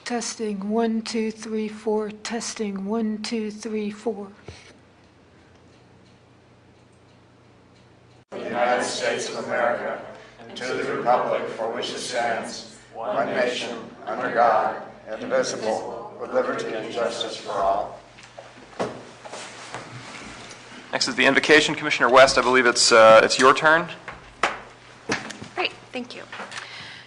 Testing 1 2 3 4. Testing 1 2 3 4. The United States of America and to the republic for which it stands, one nation, under God, indivisible, with liberty and justice for all. Next is the invocation. Commissioner West, I believe it's your turn. Great, thank you.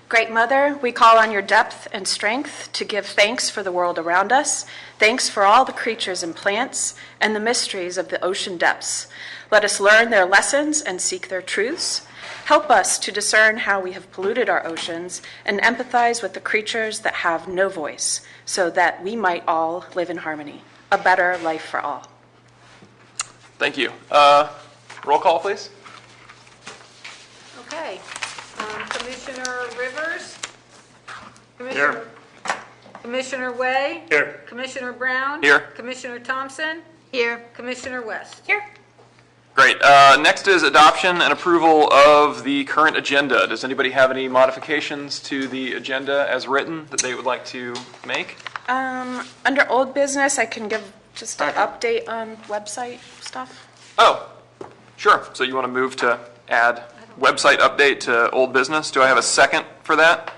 Great Mother, we call on your depth and strength to give thanks for the world around us, thanks for all the creatures and plants, and the mysteries of the ocean depths. Let us learn their lessons and seek their truths. Help us to discern how we have polluted our oceans and empathize with the creatures that have no voice, so that we might all live in harmony. A better life for all. Thank you. Roll call, please. Okay. Commissioner Rivers? Here. Commissioner Way? Here. Commissioner Brown? Here. Commissioner Thompson? Here. Commissioner West? Here. Great. Next is adoption and approval of the current agenda. Does anybody have any modifications to the agenda as written that they would like to make? Under old business, I can give just an update on website stuff. Oh, sure. So you want to move to add website update to old business? Do I have a second for that?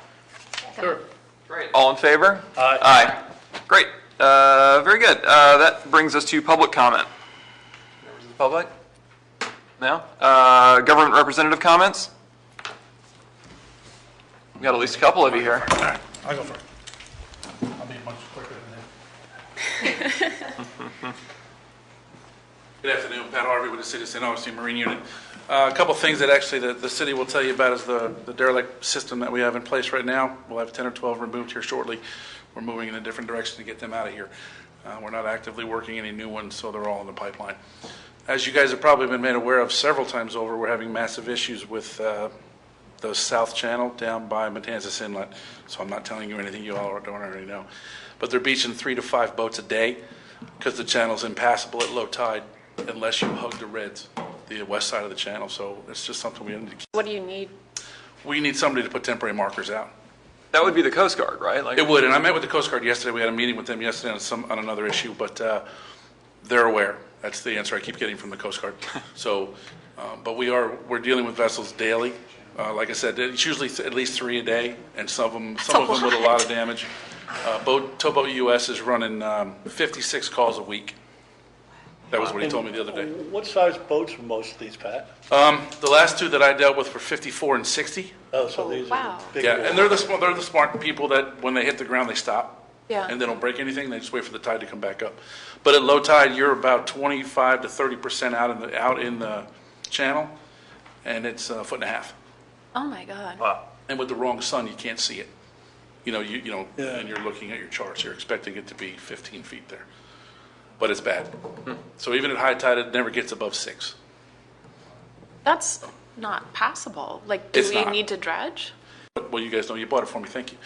Sure. Great. All in favor? Aye. Aye. Great. Very good. That brings us to public comment. Members of the public? No? Government representative comments? We've got at least a couple of you here. All right, I'll go first. I'll be much quicker than that. Good afternoon, Pat Harvey with the City of St. Augustine Marine Unit. A couple things that actually the city will tell you about is the derelict system that we have in place right now. We'll have 10 or 12 removed here shortly. We're moving in a different direction to get them out of here. We're not actively working any new ones, so they're all in the pipeline. As you guys have probably been made aware of several times over, we're having massive issues with the South Channel down by Matanzas Inlet. So I'm not telling you anything you all don't already know. But they're beaching 3 to 5 boats a day because the channel's impassable at low tide unless you hug the reds, the west side of the channel. So it's just something we need to keep. What do you need? We need somebody to put temporary markers out. That would be the Coast Guard, right? It would, and I met with the Coast Guard yesterday. We had a meeting with them yesterday on another issue, but they're aware. That's the answer I keep getting from the Coast Guard. So, but we're dealing with vessels daily. Like I said, it's usually at least 3 a day, and some of them with a lot of damage. Towboat US is running 56 calls a week. That was what he told me the other day. What size boats were most of these, Pat? The last two that I dealt with were 54 and 60. Oh, so these wow. are big. Yeah, and they're the smart people that when they hit the ground they stop. Yeah. And they don't break anything. They just wait for the tide to come back up. But at low tide, you're about 25 to 30% out in the channel, and it's 1.5 feet. Oh my God. Wow. And with the wrong sun, you can't see it. You know, Yeah. and you're looking at your charts. You're expecting it to be 15 feet there, but it's bad. So even at high tide, it never gets above 6. That's not passable. Like, do It's we not. need to dredge? Well, you guys know you bought it for me. Thank you.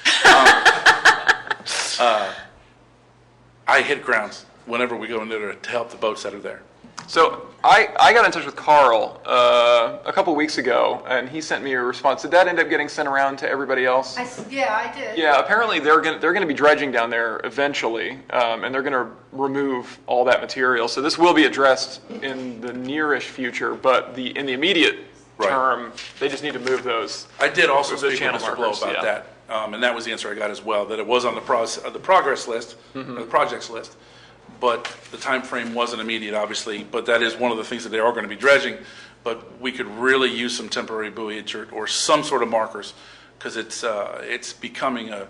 I hit grounds whenever we go in there to help the boats that are there. So I got in touch with Carl a couple weeks ago, and he sent me a response. Did that end up getting sent around to everybody else? Yeah, I did. Yeah, apparently they're going to be dredging down there eventually, and they're going to remove all that material. So this will be addressed in the nearish future, but in the immediate Right. term, they just need to move those. I did also Those are speak channel with Mr. Blow markers, about yeah. that, and that was the answer I got as well, that it was on the progress list, or the projects list, but the time frame wasn't immediate, obviously, but that is one of the things that they are going to be dredging, but we could really use some temporary buoyage or some sort of markers, because it's becoming I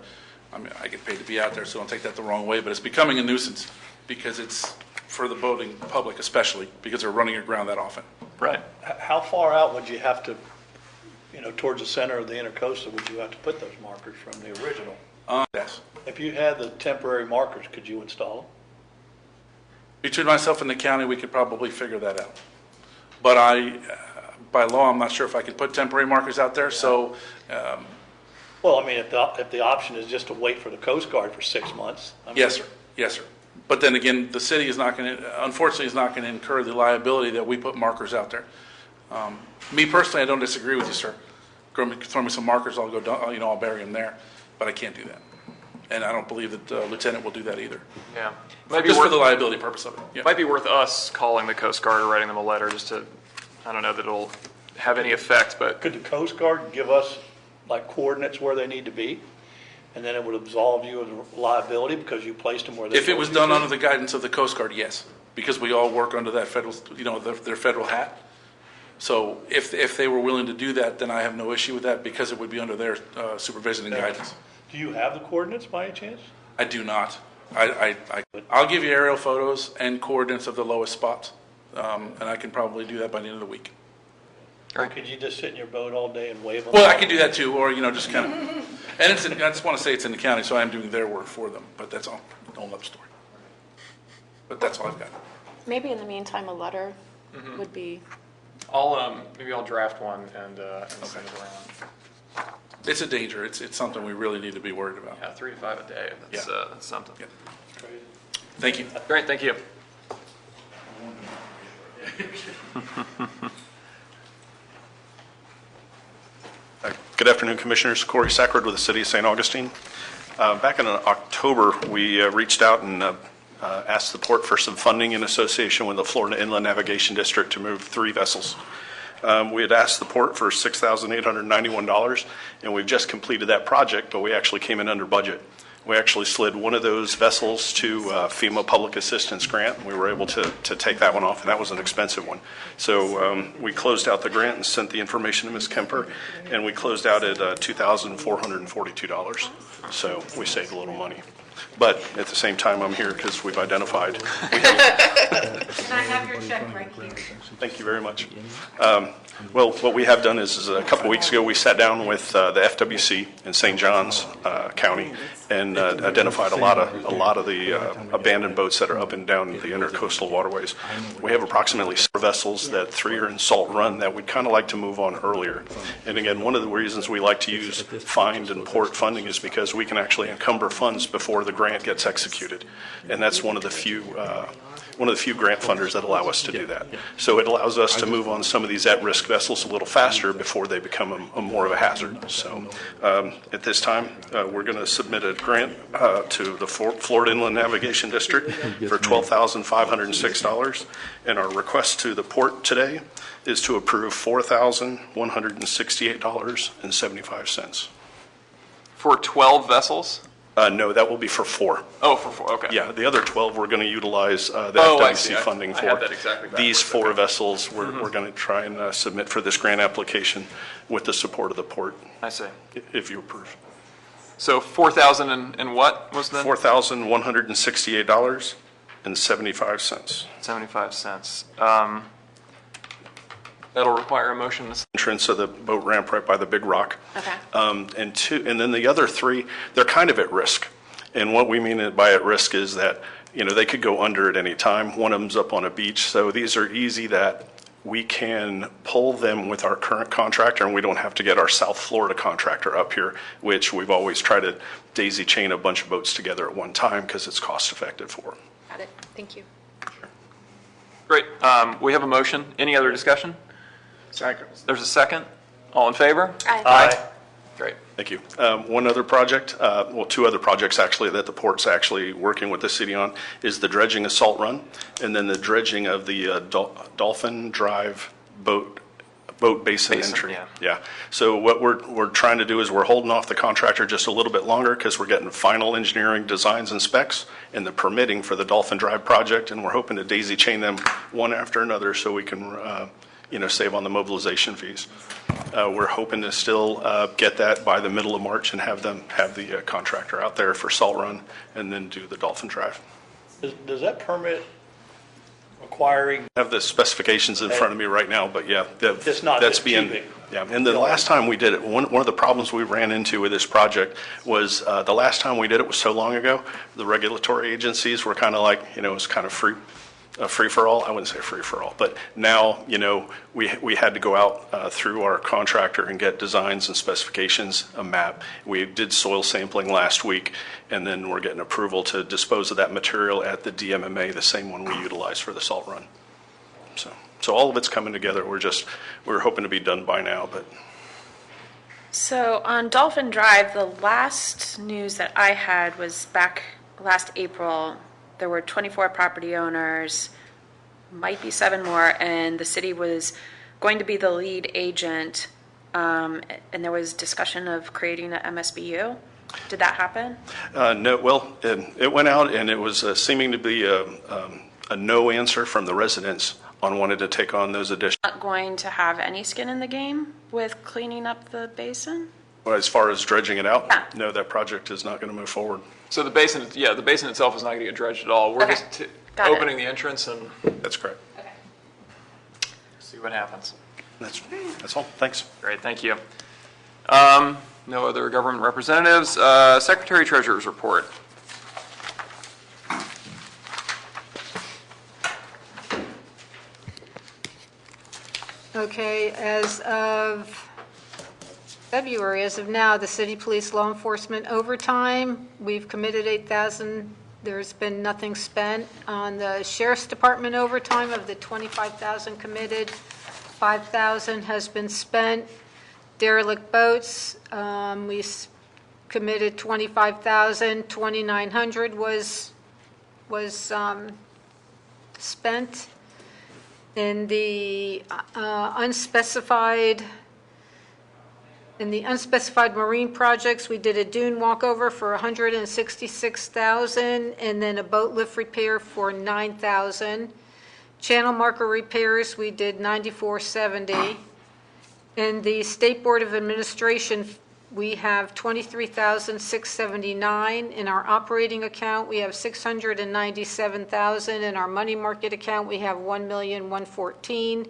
mean, I get paid to be out there, so don't take that the wrong way, but it's becoming a nuisance, because it's for the boating public especially, because they're running aground that often. Right. How far out would you have to, towards the center of the intercoastal, would you have to put those markers from the original? Yes. If you had the temporary markers, could you install them? Between myself and the county, we could probably figure that out. But by law, I'm not sure if I could put temporary markers out there, so, Well, I mean, if the option is just to wait for the Coast Guard for 6 months. I mean, yes, sir. But then again, the city unfortunately is not going to incur the liability that we put markers out there. Me personally, I don't disagree with you, sir. Throw me some markers, I'll go, I'll bury them there, but I can't do that. And I don't believe that Lieutenant will do that either. Yeah. Might be Just for worth, the liability purpose of it. Yeah. might be worth us calling the Coast Guard or writing them a letter just to, I don't know that it'll have any effect, but Could the Coast Guard give us like coordinates where they need to be? And then it would absolve you of liability because you placed them where they. If it was done under the guidance of the Coast Guard, yes, because we all work under that federal, their federal hat. So if they were willing to do that, then I have no issue with that because it would be under their supervision and guidance. Do you have the coordinates by any chance? I do not. I'll give you aerial photos and coordinates of the lowest spots, and I can probably do that by the end of the week. Or could you just sit in your boat all day and wave them? Well, I can do that too, or, just kind of, and I just want to say it's in the county, so I am doing their work for them, but that's all, a whole other story. But that's all I've got. Maybe in the meantime, a letter would be, maybe I'll draft one and send it around. It's a danger. It's something we really need to be worried about. Yeah, 3 to 5 a day. That's, Yeah. that's something. Yeah. Thank you. Great, thank you. Good afternoon, Commissioners. Corey Sackard with the City of St. Augustine. Back in October, we reached out and asked the port for some funding in association with the Florida Inland Navigation District to move 3 vessels. We had asked the port for $6,891, and we've just completed that project, but we actually came in under budget. We actually slid one of those vessels to FEMA Public Assistance Grant. We were able to take that one off, and that was an expensive one. So we closed out the grant and sent the information to Ms. Kemper, and we closed out at $2,442. So we saved a little money. But at the same time, I'm here because we've identified. And I have your check right here. Thank you very much. Well, what we have done is a couple of weeks ago, we sat down with the FWC in St. Johns County and identified a lot of the abandoned boats that are up and down the intercoastal waterways. We have approximately 4 vessels that 3 are in Salt Run that we'd kind of like to move on earlier. And again, one of the reasons we like to use find and port funding is because we can actually encumber funds before the grant gets executed. And that's one of the few grant funders that allow us to do that. So it allows us to move on some of these at-risk vessels a little faster before they become a more of a hazard. So at this time, we're going to submit a grant to the Florida Inland Navigation District for $12,506. And our request to the port today is to approve $4,168.75. For 12 vessels? No, that will be for 4. Oh, for 4, okay. Yeah, the other 12 we're going to utilize the Oh, I see. FWC funding I for. had that exactly These backwards. 4 vessels, we're going to try and submit for this grant application with the support of the port, I see. if you approve. So 4,000 and what was the? $4,168.75. 75 cents. That'll require a motion. Entrance of the boat ramp right by the big rock. okay. And then the other 3, they're kind of at risk. And what we mean by at risk is that, they could go under at any time. One of them's up on a beach. So these are easy that we can pull them with our current contractor, and we don't have to get our South Florida contractor up here, which we've always tried to daisy chain a bunch of boats together at one time because it's cost effective for them. Got it. Thank you. Great. We have a motion. Any other discussion? Second. There's a second. All in favor? Aye. Great. Thank you. One other project, 2 other projects actually that the port's actually working with the city on is the dredging of Salt Run and then the dredging of the Dolphin Drive boat basin entry. Yeah. So what we're trying to do is we're holding off the contractor just a little bit longer because we're getting final engineering designs and specs and the permitting for the Dolphin Drive project, and we're hoping to daisy chain them one after another so we can save on the mobilization fees. We're hoping to still get that by the middle of March and have the contractor out there for Salt Run and then do the Dolphin Drive. Does that permit requiring, I have the specifications in front of me right now, but yeah, It's not that's just being, tubing. yeah. And the last time we did it, one of the problems we ran into with this project was the last time we did it was so long ago, the regulatory agencies were kind of like, it was kind of free for all. I wouldn't say free for all, but now, we had to go out through our contractor and get designs and specifications, a map. We did soil sampling last week, and then we're getting approval to dispose of that material at the DMMA, the same one we utilize for the Salt Run. So all of it's coming together. We're hoping to be done by now, but So on Dolphin Drive, the last news that I had was back last April. There were 24 property owners, might be 7 more, and the city was going to be the lead agent. And there was discussion of creating a MSBU. Did that happen? No, well, it went out, and it was seeming to be a no answer from the residents on wanting to take on those additional. Not going to have any skin in the game with cleaning up the basin? As far as dredging it out, Yeah. no, that project is not going to move forward. So the basin itself is not going to get dredged at all. We're Okay. just Got it. opening the entrance and That's correct. Okay. see what happens. That's all. Thanks. Great, thank you. No other government representatives. Secretary Treasurer's report. Okay, as of February, as of now, the city police law enforcement overtime, we've committed 8,000. There's been nothing spent. On the sheriff's department overtime, of the 25,000 committed, 5,000 has been spent. Derelict boats, committed 25,000, 2,900 was spent. In the unspecified marine projects, we did a dune walkover for 166,000, and then a boat lift repair for 9,000. Channel marker repairs, we did 9470. In the State Board of Administration, we have 23,679. In our operating account, we have 697,000. In our money market account, we have 1,114,000.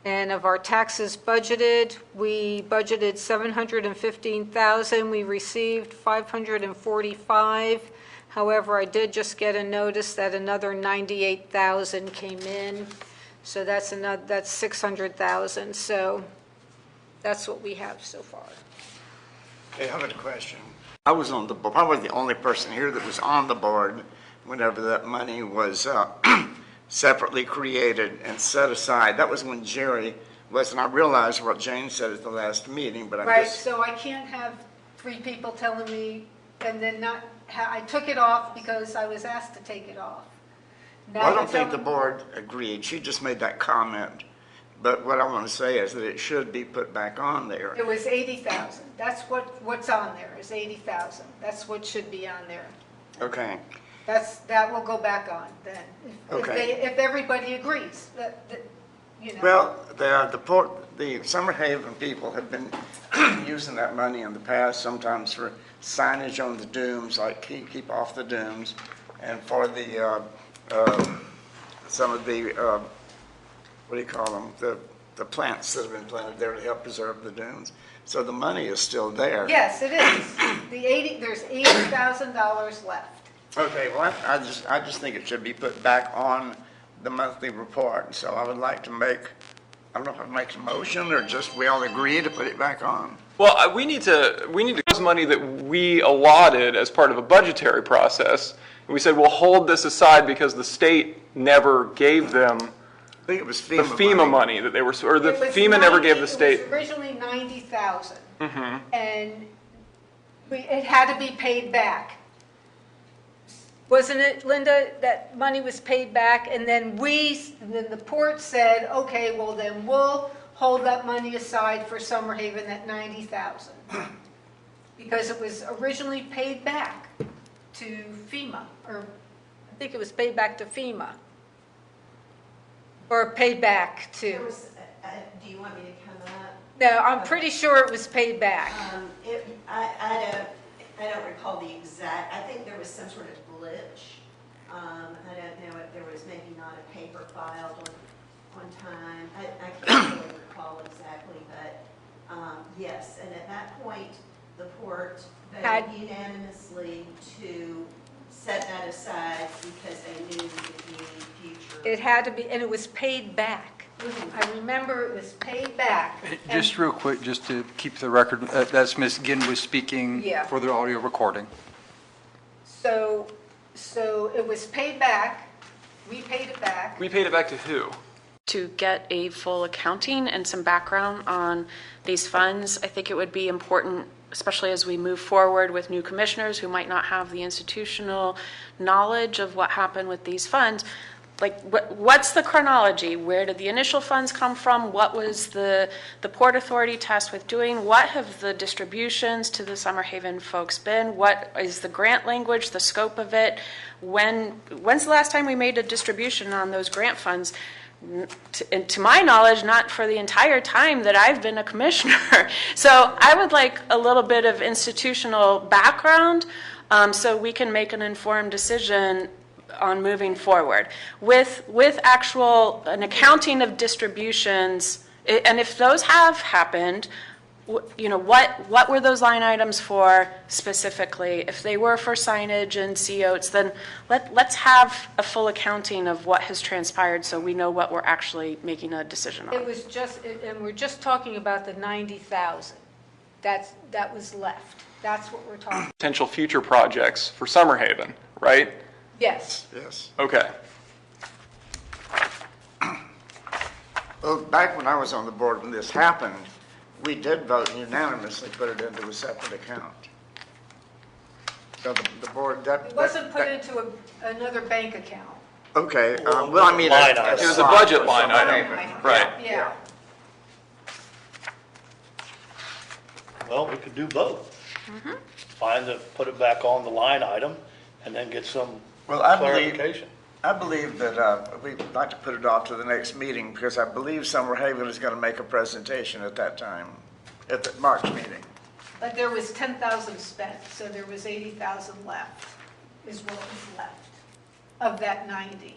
And of our taxes budgeted, we budgeted 715,000. We received 545. However, I did just get a notice that another 98,000 came in. So that's 600,000. So that's what we have so far. Hey, I have a question. I was on the board, probably the only person here that was on the board whenever that money was separately created and set aside. That was when Jerry was, and I realized what Jane said at the last meeting, but I'm Right, just... so I can't have 3 people telling me and then not, I took it off because I was asked to take it off. Now Well, I don't you're think the telling- board agreed. She just made that comment. But what I want to say is that it should be put back on there. It was 80,000. That's what's on there, is 80,000. That's what should be on there. Okay. That will go back on then. Okay. If everybody agrees that, you know. Well, the Summer Haven people have been using that money in the past, sometimes for signage on the dooms, like keep off the dooms, and for the, some of the, what do you call them, the plants that have been planted there to help preserve the dunes. So the money is still there. Yes, it is. There's $80,000 left. Okay, well, I just think it should be put back on the monthly report. So I would like to make, I don't know if I make a motion or just we all agree to put it back on. Well, we need to use money that we allotted as part of a budgetary process. And we said, we'll hold this aside because the state never gave them I think it was the FEMA FEMA money that they were, or the It was FEMA never gave the 90 state. It was originally 90,000. And it had to be paid back. Wasn't it, Linda, that money was paid back, and then the port said, okay, well then we'll hold that money aside for Summer Haven at 90,000. Because it was originally paid back to FEMA, or I think it was paid back to FEMA. Or paid back There to, was, do you want me to come up? no, I'm pretty sure it was paid back. I don't recall the exact, I think there was some sort of glitch. I don't know if there was maybe not a paper filed on time. I can't really recall exactly, but yes. And at that point, the port voted unanimously to set that aside because they knew there would be future. It had to be, and it was paid back. I remember it was paid back. Just real quick, just to keep the record, that's Ms. Ginn was speaking Yeah. for the audio recording. So it was paid back. We paid it back. We paid it back to who? to get a full accounting and some background on these funds. I think it would be important, especially as we move forward with new commissioners who might not have the institutional knowledge of what happened with these funds. Like, what's the chronology? Where did the initial funds come from? What was the Port Authority tasked with doing? What have the distributions to the Summer Haven folks been? What is the grant language, the scope of it? When's the last time we made a distribution on those grant funds? And to my knowledge, not for the entire time that I've been a commissioner. So I would like a little bit of institutional background so we can make an informed decision on moving forward with an accounting of distributions. And if those have happened, what were those line items for specifically? If they were for signage and COs, then let's have a full accounting of what has transpired so we know what we're actually making a decision on. It was just, and we're just talking about the 90,000. That was left. That's what we're talking. Potential future projects for Summer Haven, right? Yes. Yes. Okay. Well, back when I was on the board when this happened, we did vote unanimously, put it into a separate account. So the board, It wasn't put into another bank account. okay, well, I mean. Line item. It was a budget line item, right? Yeah. Well, we could do both. Put it back on the line item and then get some Well, I believe, clarification. that we'd like to put it off to the next meeting because I believe Summer Haven is going to make a presentation at that time, at the March meeting. But there was 10,000 spent, so there was 80,000 left, is what was left of that 90.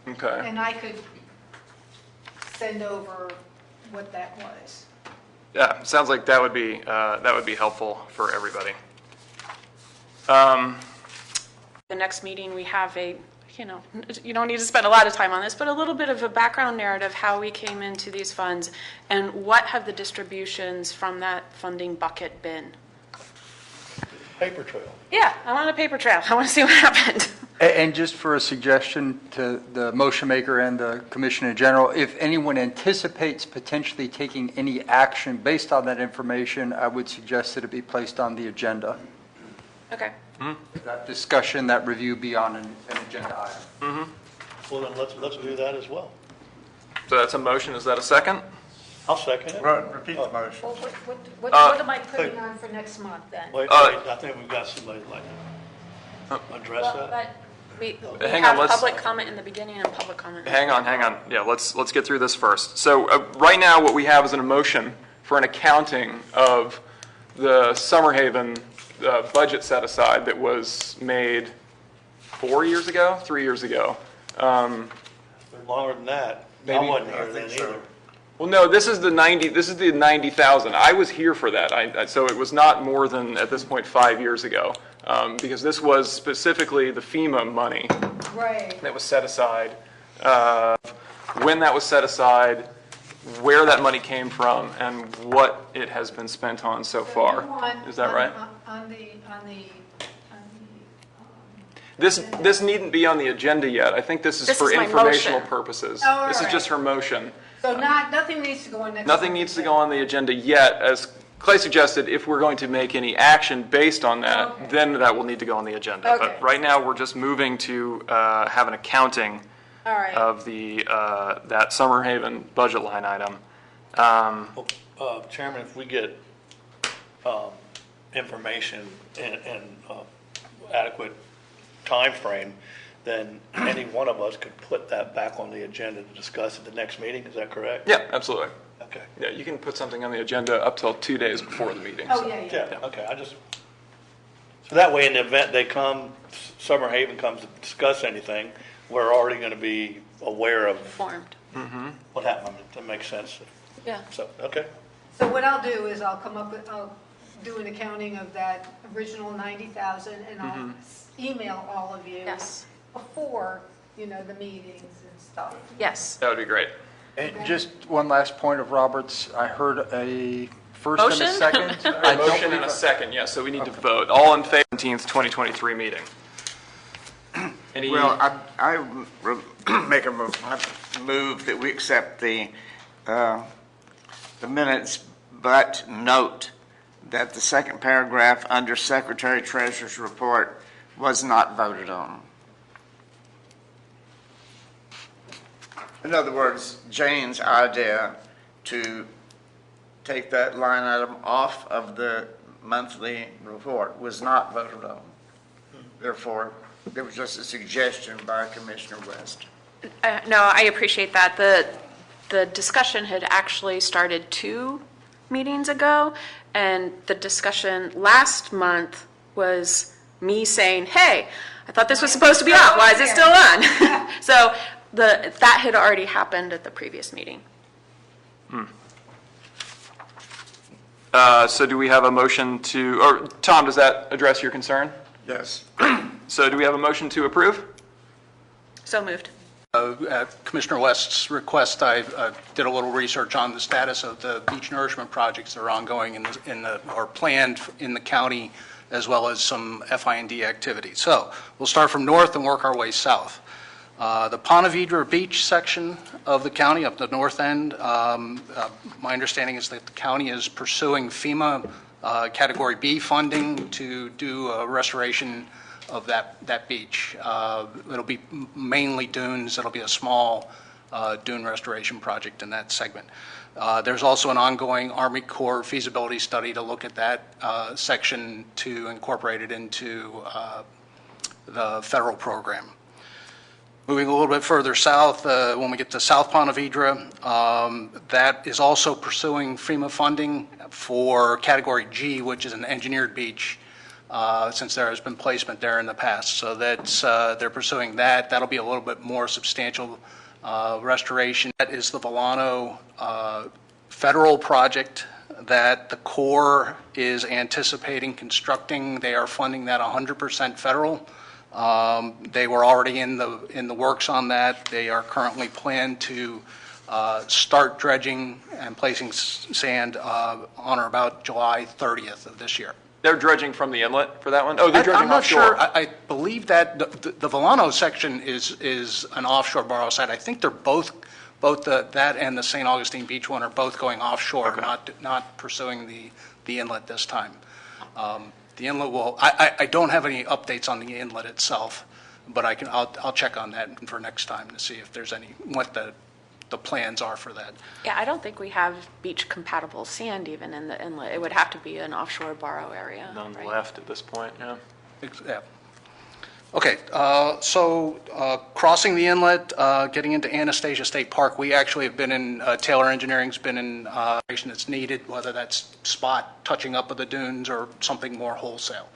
Okay. And I could send over what that was. Yeah, sounds like that would be helpful for everybody. The next meeting, we have you don't need to spend a lot of time on this, but a little bit of a background narrative, how we came into these funds, and what have the distributions from that funding bucket been? Paper trail. Yeah, I want a paper trail. I want to see what happened. And just for a suggestion to the motion maker and the commission in general, if anyone anticipates potentially taking any action based on that information, I would suggest that it be placed on the agenda. Okay. That discussion, that review be on an agenda item. Well, then let's do that as well. So that's a motion. Is that a second? I'll second it. Repeat the motion. Well, what am I putting on for next month then? Wait, I think we've got somebody like to address Well, that. but we Hang have on, let's- public comment in the beginning and public comment. Hang on. Yeah, let's get through this first. So right now, what we have is an motion for an accounting of the Summer Haven budget set aside that was made 4 years ago, 3 years ago. Longer than that. I wasn't here then either. Well, no, this is the 90,000. I was here for that. So it was not more than, at this point, 5 years ago. Because this was specifically the FEMA money Right. that was set aside, when that was set aside, where that money came from, and what it has been spent on so far. Is that right? On the This needn't be on the agenda yet. I think this is This for is my informational motion. purposes. Oh, all This is right. just her motion. so nothing needs to go on next. Nothing month. needs to go on the agenda yet. As Clay suggested, if we're going to make any action based on that, Okay. then that will need to go on the agenda. Okay. But right now, we're just moving to have an accounting All right. of that Summer Haven budget line item. Chairman, if we get information in adequate time frame, then any one of us could put that back on the agenda to discuss at the next meeting. Is that correct? Yeah, absolutely. Okay. Yeah, you can put something on the agenda up till 2 days before the meeting. Oh, so. yeah. Yeah, okay, so that way in the event they come, Summer Haven comes to discuss anything, we're already going to be aware of Formed. what happened. That makes sense. Yeah. So, okay. So what I'll do is I'll do an accounting of that original 90,000 and I'll email all of you. Yes. Before, the meetings and stuff. Yes. That would be great. And just one last point of Robert's, I heard a first and a Motion? second. A motion and a second, yes, so we need to vote. All in favor, 17th, 2023 meeting. Any, Well, I make a move that we accept the minutes, but note that the second paragraph under Secretary Treasurer's report was not voted on. In other words, Jane's idea to take that line item off of the monthly report was not voted on. Therefore, there was just a suggestion by Commissioner West. No, I appreciate that. The discussion had actually started 2 meetings ago, and the discussion last month was me saying, hey, I thought this was supposed to be off. Why is it still on? So that had already happened at the previous meeting. So do we have a motion to, or Tom, does that address your concern? Yes. So do we have a motion to approve? So moved. At Commissioner West's request, I did a little research on the status of the beach nourishment projects that are ongoing or planned in the county, as well as some FIND activities. So we'll start from north and work our way south. The Ponte Vedra Beach section of the county, up the north end, my understanding is that the county is pursuing FEMA Category B funding to do a restoration of that beach. It'll be mainly dunes. It'll be a small dune restoration project in that segment. There's also an ongoing Army Corps feasibility study to look at that section to incorporate it into the federal program. Moving a little bit further south, when we get to South Ponte Vedra, that is also pursuing FEMA funding for Category G, which is an engineered beach, since there has been placement there in the past. So that's they're pursuing that. That'll be a little bit more substantial restoration. That is the Volano federal project that the Corps is anticipating constructing. They are funding that 100% federal. They were already in the works on that. They are currently planned to start dredging and placing sand on or about July 30th of this year. They're dredging from the inlet for that one? Oh, they're dredging I'm not offshore. sure. I believe that the Volano section is an offshore borrow site. I think they're both that and the St. Augustine Beach one are both going offshore, Okay. not pursuing the inlet this time. The inlet will, I don't have any updates on the inlet itself, but I'll check on that for next time to see if there's what the plans are for that. Yeah, I don't think we have beach-compatible sand even in the inlet. It would have to be an offshore borrow area. None right? left at this point, yeah. Yeah. Okay, so crossing the inlet, getting into Anastasia State Park, we actually have been in, Taylor Engineering's been in operation that's needed, whether that's spot touching up of the dunes or something more wholesale.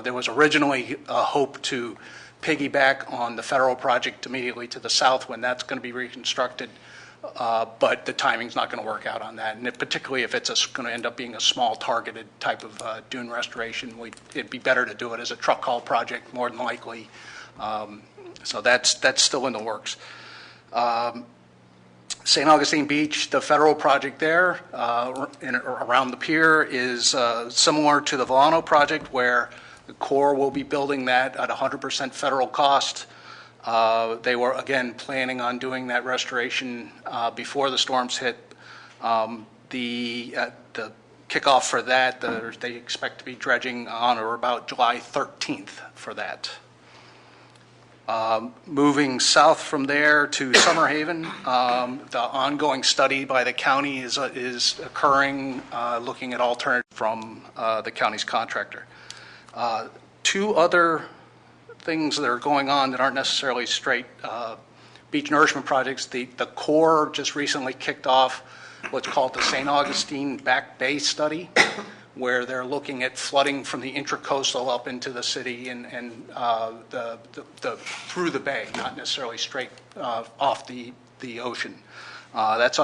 There was originally a hope to piggyback on the federal project immediately to the south when that's going to be reconstructed, but the timing's not going to work out on that. And particularly if it's going to end up being a small targeted type of dune restoration, it'd be better to do it as a truck haul project more than likely. So that's still in the works. St. Augustine Beach, the federal project there around the pier is similar to the Volano project, where the Corps will be building that at 100% federal cost. They were, again, planning on doing that restoration before the storms hit. The kickoff for that, they expect to be dredging on or about July 13th for that. Moving south from there to Summer Haven, the ongoing study by the county is occurring, looking at alternatives from the county's contractor. 2 other things that are going on that aren't necessarily straight beach nourishment projects. The Corps just recently kicked off what's called the St. Augustine Back Bay Study, where they're looking at flooding from the intracoastal up into the city and through the bay, not necessarily straight off the ocean. That's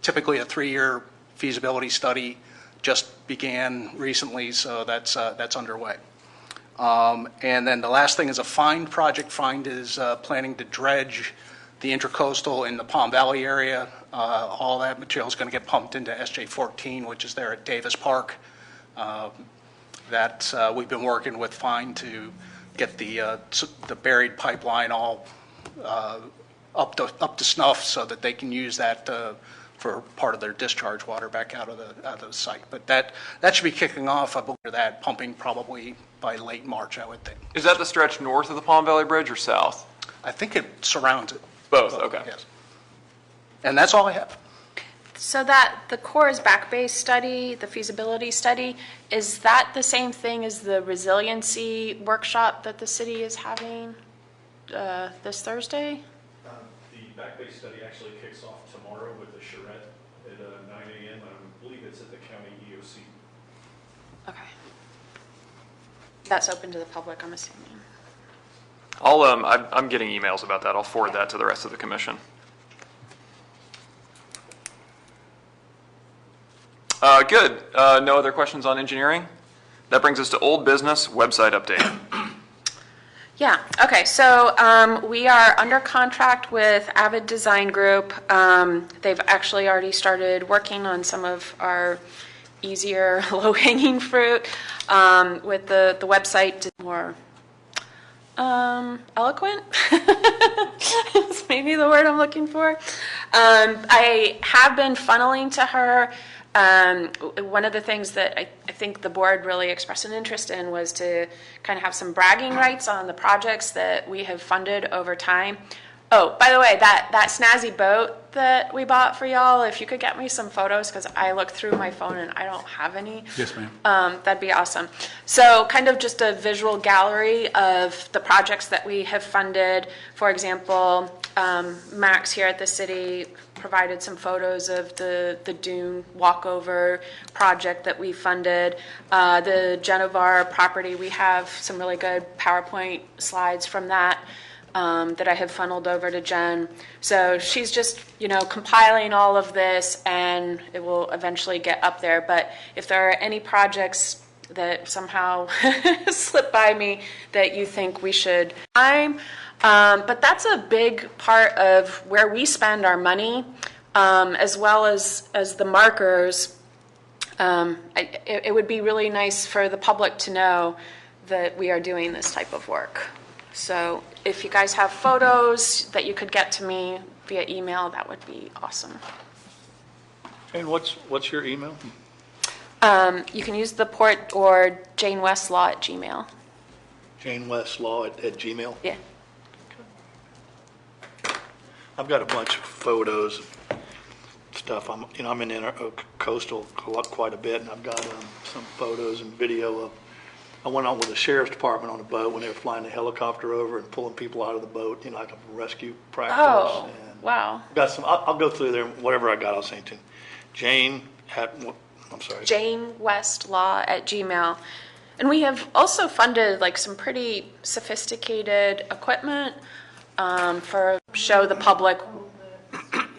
typically a 3-year feasibility study. Just began recently, so that's underway. And then the last thing is a FIND project. FIND is planning to dredge the intracoastal in the Palm Valley area. All that material is going to get pumped into SJ14, which is there at Davis Park. We've been working with FIND to get the buried pipeline all up to snuff so that they can use that for part of their discharge water back out of the site. But that should be kicking off, I believe, that pumping probably by late March, I would think. Is that the stretch north of the Palm Valley Bridge or south? I think it surrounds it. Both, okay. Yes. And that's all I have. So that the Corps back-based study, the feasibility study, is that the same thing as the resiliency workshop that the city is having this Thursday? The back-based study actually kicks off tomorrow with the charrette at 9 a.m. I believe it's at the county EOC. Okay. That's open to the public, I'm assuming. I'm getting emails about that. I'll forward that to the rest of the commission. Good. No other questions on engineering? That brings us to old business website update. Yeah, okay, so we are under contract with Avid Design Group. They've actually already started working on some of our easier, low-hanging fruit with the website more eloquent. That's maybe the word I'm looking for. I have been funneling to her. One of the things that I think the board really expressed an interest in was to kind of have some bragging rights on the projects that we have funded over time. Oh, by the way, that snazzy boat that we bought for y'all, if you could get me some photos, because I looked through my phone and I don't have any. Yes, ma'am. That'd be awesome. So kind of just a visual gallery of the projects that we have funded. For example, Max here at the city provided some photos of the Dune walkover project that we funded. The Genovar property, we have some really good PowerPoint slides from that. That I have funneled over to Jen. So she's just, compiling all of this, and it will eventually get up there. But if there are any projects that somehow slip by me that you think we should but that's a big part of where we spend our money, as well as the markers. It would be really nice for the public to know that we are doing this type of work. So if you guys have photos that you could get to me via email, that would be awesome. Jane, what's your email? You can use the port or janewestlaw@gmail. JaneWestlaw@gmail? Yeah. I've got a bunch of photos of stuff. I'm in coastal quite a bit, and I've got some photos and video of. I went on with the sheriff's department on a boat when they were flying the helicopter over and pulling people out of the boat, like a rescue practice. Oh, and wow. got some. I'll go through there. Whatever I got, I'll send it to you. Jane at. I'm sorry. janewestlaw@gmail. And we have also funded some pretty sophisticated equipment for show the public.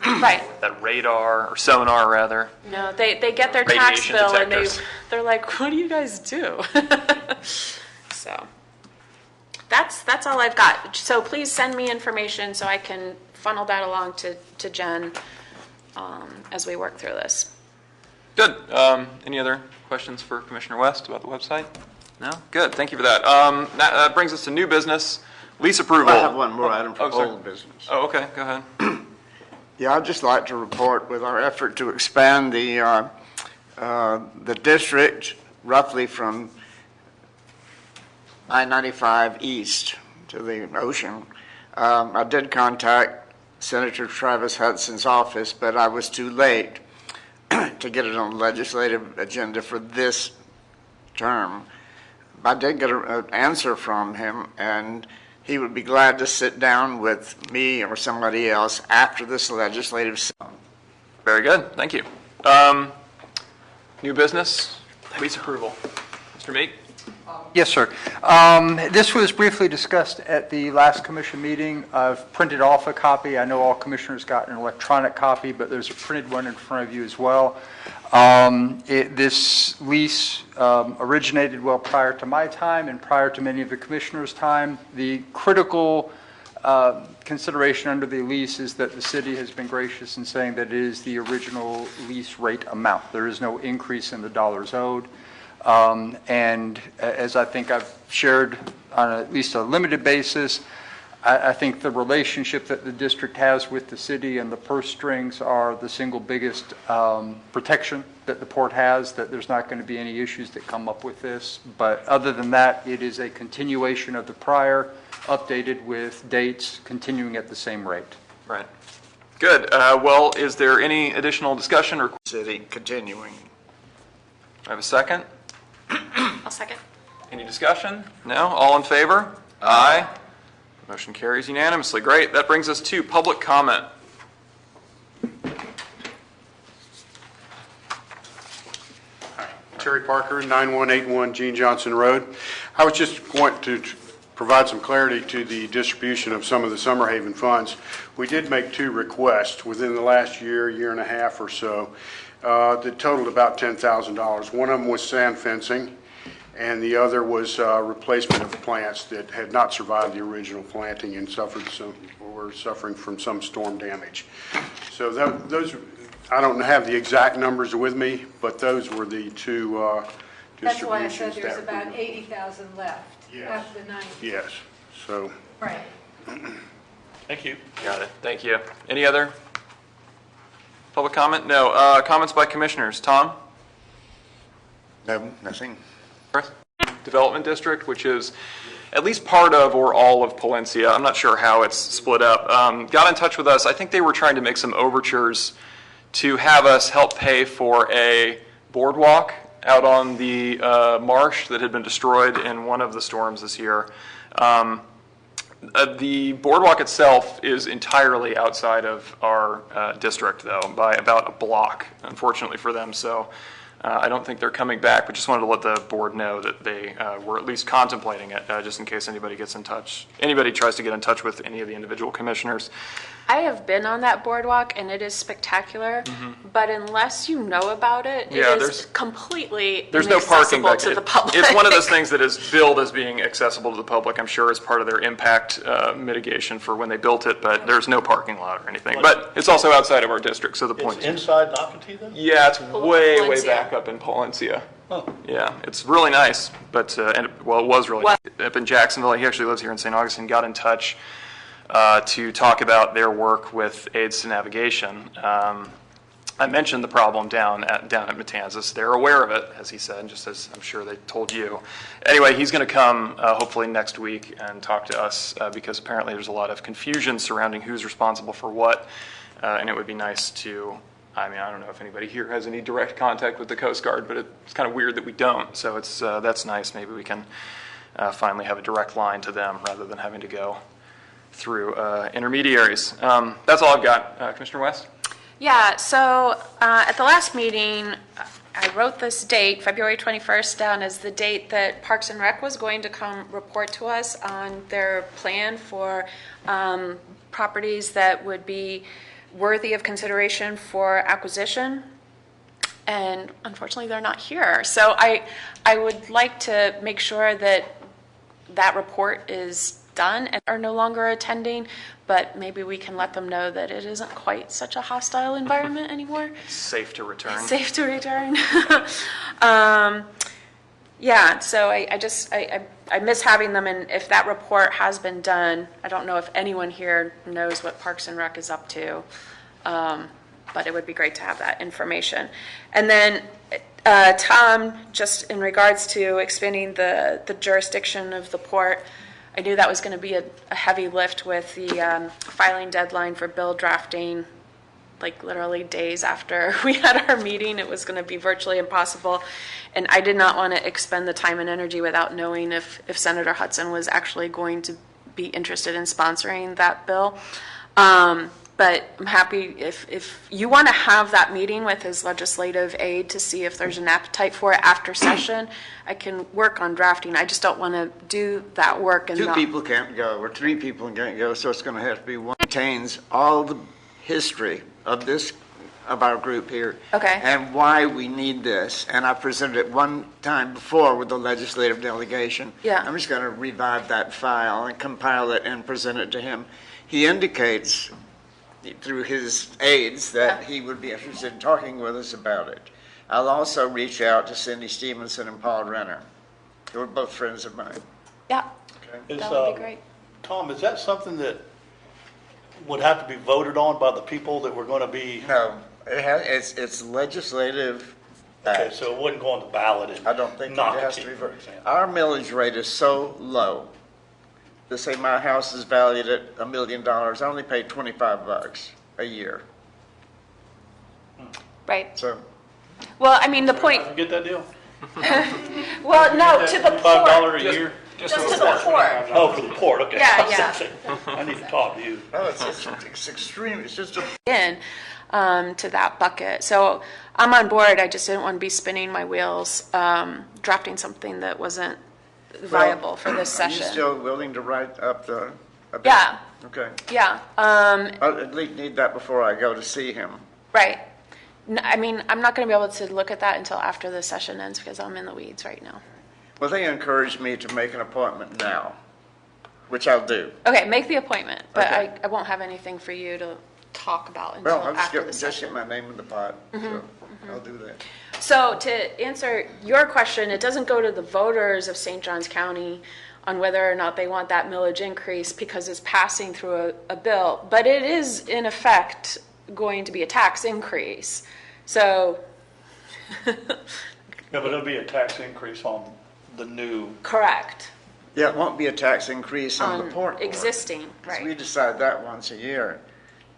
Right. That radar, or sonar rather. No, they get their tax Radiation bill detectors. and they're like, what do you guys do? So that's all I've got. So please send me information so I can funnel that along to Jen as we work through this. Good. Any other questions for Commissioner West about the website? No? Good. Thank you for that. That brings us to new business, lease approval. I have one more item for sorry. old business. Oh, okay. Go ahead. Yeah, I'd just like to report with our effort to expand the district roughly from I-95 east to the ocean. I did contact Senator Travis Hudson's office, but I was too late to get it on the legislative agenda for this term. I did get an answer from him, and he would be glad to sit down with me or somebody else after this legislative session. Very good. Thank you. New business, lease approval. Mr. Meek? Yes, sir. This was briefly discussed at the last commission meeting. I've printed off a copy. I know all commissioners got an electronic copy, but there's a printed one in front of you as well. This lease originated well prior to my time and prior to many of the commissioners' time. The critical consideration under the lease is that the city has been gracious in saying that it is the original lease rate amount. There is no increase in the dollars owed. And as I think I've shared on at least a limited basis, I think the relationship that the district has with the city and the purse strings are the single biggest protection that the port has, that there's not going to be any issues that come up with this. But other than that, it is a continuation of the prior, updated with dates continuing at the same rate. Right. Good. Well, is there any additional discussion or City continuing. I have a second? I'll second. Any discussion? No? All in favor? Aye. Motion carries unanimously. Great. That brings us to public comment. Terry Parker, 9181 Gene Johnson Road. I was just going to provide some clarity to the distribution of some of the Summer Haven funds. We did make 2 requests within the last year, year and a half or so, that totaled about $10,000. One of them was sand fencing, and the other was replacement of plants that had not survived the original planting and were suffering from some storm damage. So those, I don't have the exact numbers with me, but those were the 2 That's why I distributions. said there's that about were- 80,000 left Yes. after the 90. Yes, so. Right. Thank you. Got it. Thank you. Any other public comment? No. Comments by commissioners. Tom? No, nothing. Chris? Development District, which is at least part of or all of Palencia. I'm not sure how it's split up. Got in touch with us. I think they were trying to make some overtures to have us help pay for a boardwalk out on the marsh that had been destroyed in one of the storms this year. The boardwalk itself is entirely outside of our district, though, by about a block, unfortunately for them. So I don't think they're coming back, but just wanted to let the board know that they were at least contemplating it, just in case anybody gets in touch. Anybody tries to get in touch with any of the individual commissioners. I have been on that boardwalk, and it is spectacular, but unless you know about it, Yeah, it is there's- completely There's no parking inaccessible back to there. the public. It's one of those things that is billed as being accessible to the public, I'm sure, as part of their impact mitigation for when they built it, but there's no parking lot or anything. But it's also outside of our district, so the point It's is. inside Nocatee then? Yeah, it's way Palencia. back up in Palencia. Oh. Yeah, it's really nice, but, it was really nice. Up in Jacksonville, he actually lives here in St. Augustine, got in touch to talk about their work with aids to navigation. I mentioned the problem down at Matanzas. They're aware of it, as he said, just as I'm sure they told you. Anyway, he's going to come hopefully next week and talk to us because apparently there's a lot of confusion surrounding who's responsible for what, and it would be nice to, I mean, I don't know if anybody here has any direct contact with the Coast Guard, but it's kind of weird that we don't, so that's nice. Maybe we can finally have a direct line to them rather than having to go through intermediaries. That's all I've got. Commissioner West? Yeah, so at the last meeting, I wrote this date, February 21st, down as the date that Parks and Rec was going to come report to us on their plan for properties that would be worthy of consideration for acquisition. And unfortunately, they're not here. So I would like to make sure that that report is done and are no longer attending, but maybe we can let them know that it isn't quite such a hostile environment anymore. Safe to return. Safe to return. Yeah, so I miss having them, and if that report has been done, I don't know if anyone here knows what Parks and Rec is up to, but it would be great to have that information. And then, Tom, just in regards to expanding the jurisdiction of the port, I knew that was going to be a heavy lift with the filing deadline for bill drafting, like literally days after we had our meeting. It was going to be virtually impossible. And I did not want to expend the time and energy without knowing if Senator Hudson was actually going to be interested in sponsoring that bill. But I'm happy if you want to have that meeting with his legislative aide to see if there's an appetite for it after session, I can work on drafting. I just don't want to do that work and 2 not. people can't go, or 3 people can't go, so it's going to have to be one. Contains all the history of this, of our group here. Okay. And why we need this. And I presented it one time before with the legislative delegation. Yeah. I'm just going to revive that file and compile it and present it to him. He indicates through his aides that he would be interested in talking with us about it. I'll also reach out to Cindy Stevenson and Paul Renner, who are both friends of mine. Yeah, Is, that would be great. Tom, is that something that would have to be voted on by the people that were going to be? No, it's legislative Okay, act. so it wouldn't go on the ballot and I don't think it not has to be. keep, for example. Our millage rate is so low. To say my house is valued at $1 million, I only pay $25 a year. Right. So, Well, I mean, the point, You get that deal? well, no, to the $5 poor. a year? Just to the poor. Oh, for the port, okay. Yeah, yeah. I need to talk to you. no, it's extreme, it's just a In to that bucket. So I'm on board. I just didn't want to be spinning my wheels, drafting something that wasn't viable for this Are you session. still willing to write up a bit? Yeah. Okay. Yeah. I'll at least need that before I go to see him. Right. I mean, I'm not going to be able to look at that until after the session ends because I'm in the weeds right now. Well, they encouraged me to make an appointment now, which I'll do. Okay, make the appointment, but Okay. I won't have anything for you to talk about until Well, I'll after the just session. get my name in the pot, so I'll do that. So to answer your question, it doesn't go to the voters of St. Johns County on whether or not they want that millage increase because it's passing through a bill, but it is in effect going to be a tax increase. So, Yeah, but it'll be a tax increase on the new, correct, Yeah, it won't be a tax increase on the port board. existing, 'Cause we right. decide that once a year,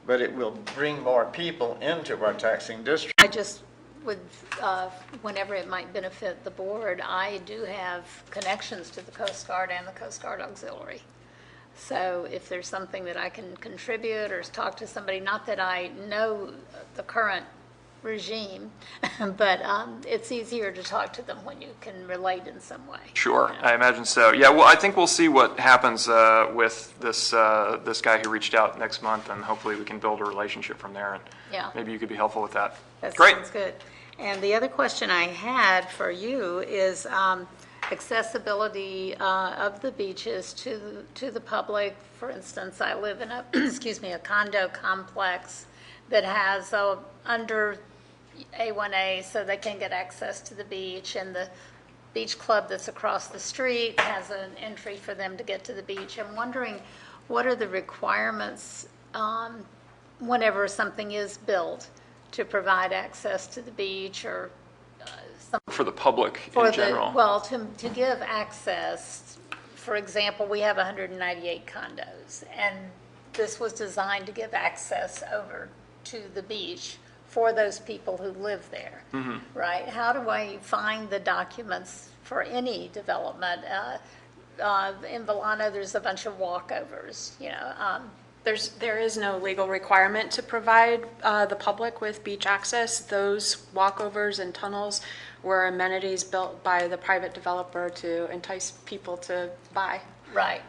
but it will bring more people into our taxing district. I just would, whenever it might benefit the board, I do have connections to the Coast Guard and the Coast Guard Auxiliary. So if there's something that I can contribute or talk to somebody, not that I know the current regime, but it's easier to talk to them when you can relate in some way. Sure, I imagine so. Yeah, well, I think we'll see what happens with this guy who reached out next month, and hopefully we can build a relationship from there, and Yeah. maybe you could be helpful with that. That Great. sounds good. And the other question I had for you is accessibility of the beaches to the public. For instance, I live in a, excuse me, a condo complex that has under A1A, so they can get access to the beach, and the beach club that's across the street has an entry for them to get to the beach. I'm wondering, what are the requirements whenever something is built to provide access to the beach or For the public for in general. well, to give access? For example, we have 198 condos, and this was designed to give access over to the beach for those people who live there, right? How do I find the documents for any development? In Volano, there's a bunch of walkovers, you know. There is no legal requirement to provide the public with beach access. Those walkovers and tunnels were amenities built by the private developer to entice people to buy. Right,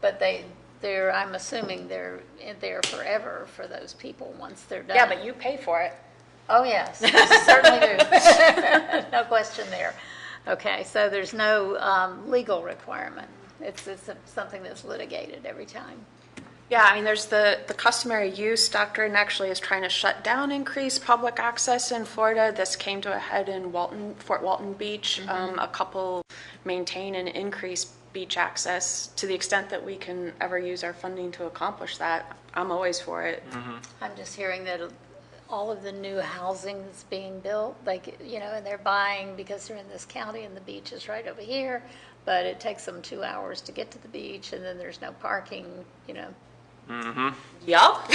but I'm assuming they're in there forever for those people once they're done. Yeah, but you pay for it. Oh, yes, certainly do. No question there. Okay, so there's no legal requirement. It's something that's litigated every time. Yeah, I mean, there's the customary use doctrine actually is trying to shut down increased public access in Florida. This came to a head in Fort Walton Beach. A couple maintain and increase beach access to the extent that we can ever use our funding to accomplish that. I'm always for it. I'm just hearing that all of the new housing that's being built, like, you know, and they're buying because they're in this county and the beach is right over here, but it takes them 2 hours to get to the beach, and then there's no parking, you know. Yup.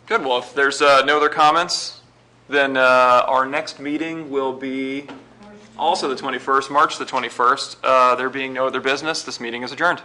Good, well, if there's no other comments, then our next meeting will be also the 21st, March the 21st. There being no other business, this meeting is adjourned.